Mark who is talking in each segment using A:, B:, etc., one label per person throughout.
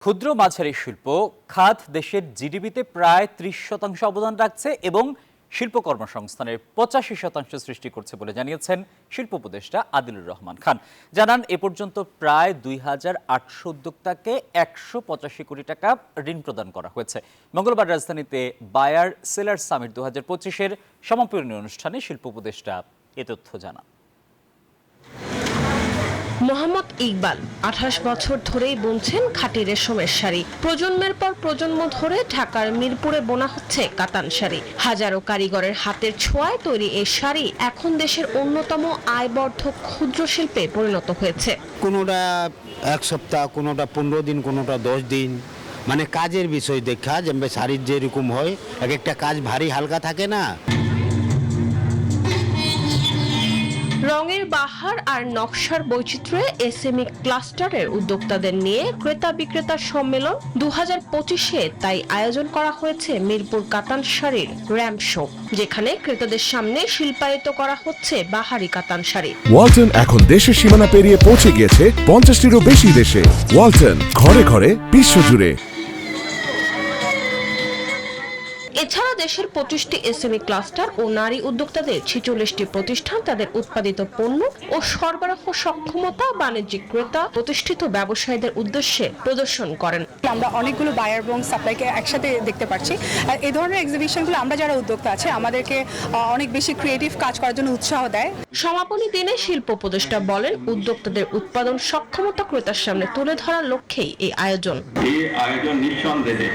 A: ক্ষুদ্র মাঝারি শিল্প খাত দেশের জিডিপিতে প্রায় ৩০% অবদান রাখছে এবং শিল্প কর্মসংস্থানের ৮৫% সৃষ্টি করছে বলে জানিয়েছেন শিল্প উপদেষ্টা আদিলুর রহমান খান। জানান এ পর্যন্ত প্রায় ২৮০০ উদ্যোক্তাকে ১৮৫ কোটি টাকা ঋণ প্রদান করা হয়েছে। মঙ্গলবার রাজধানীতে বায়ার সেলার সামিট ২০২৫-এর সমাপনী অনুষ্ঠানে শিল্প উপদেষ্টা এ তথ্য জানান।
B: মোহাম্মদ ইকবাল ২৮ বছর ধরেই বুনছেন খাঁটি রেশমের শাড়ি। প্রজন্মের পর প্রজন্ম ধরে ঢাকার মিরপুরে বোনা হচ্ছে কাতান শাড়ি। হাজারো কারিগরের হাতের ছোঁয়ায় তৈরি এই শাড়ি এখন দেশের অন্যতম আয়বর্ধক ক্ষুদ্র শিল্পে পরিণত হয়েছে।
C: কোনোটা এক সপ্তাহ, কোনোটা ১৫ দিন, কোনোটা ১০ দিন, মানে কাজের বিষয় দেখা। যেমন শাড়ির যেরকম হয়, এক একটা কাজ ভারী হালকা থাকে না।
B: রঙের বাহার আর নকশার বৈচিত্র্যে এসএমই ক্লাস্টারের উদ্যোক্তাদের নিয়ে ক্রেতা বিক্রেতার সম্মেলন ২০২৫-এ তাই আয়োজন করা হয়েছে মিরপুর কাতান শাড়ির র্যাম্প শো, যেখানে ক্রেতাদের সামনে শিল্পায়িত করা হচ্ছে বাহারি কাতান শাড়ি।
D: ওয়ালটন এখন দেশের সীমানা পেরিয়ে পৌঁছে গিয়েছে ৫০টিরও বেশি দেশে। ওয়ালটন, ঘরে ঘরে বিশ্বজুড়ে।
B: এছাড়া দেশের ২৫টি এসএমই ক্লাস্টার ও নারী উদ্যোক্তাদের ৪৬টি প্রতিষ্ঠান তাদের উৎপাদিত পণ্য ও সরবরাহ সক্ষমতা বাণিজ্যিক ক্রেতা প্রতিষ্ঠিত ব্যবসায়ীদের উদ্দেশ্যে প্রদর্শন করেন।
E: আমরা অনেকগুলো বায়ার এবং সাপ্লাইকে একসাথে দেখতে পাচ্ছি। আর এই ধরনের এক্সিবিশনগুলো আমরা যারা উদ্যোক্তা আছে আমাদেরকে অনেক বেশি ক্রিয়েটিভ কাজ করার জন্য উৎসাহ দেয়।
B: সমাপনী দিনে শিল্প উপদেষ্টা বলেন, উদ্যোক্তাদের উৎপাদন সক্ষমতা ক্রেতার সামনে তুলে ধরার লক্ষ্যেই এই আয়োজন।
F: এই আয়োজন নিঃসন্দেহে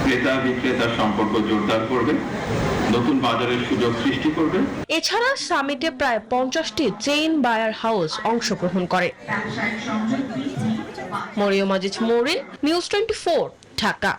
F: ক্রেতা বিক্রেতার সম্পর্ক জোরদার করবে, নতুন বাজারের সুযোগ সৃষ্টি করবে।
B: এছাড়া সামিটে প্রায় ৫০টি চেইন বায়ার হাউস অংশগ্রহণ করে। মরিয়ম আজিজ মৌরিন, নিউজ 24, ঢাকা।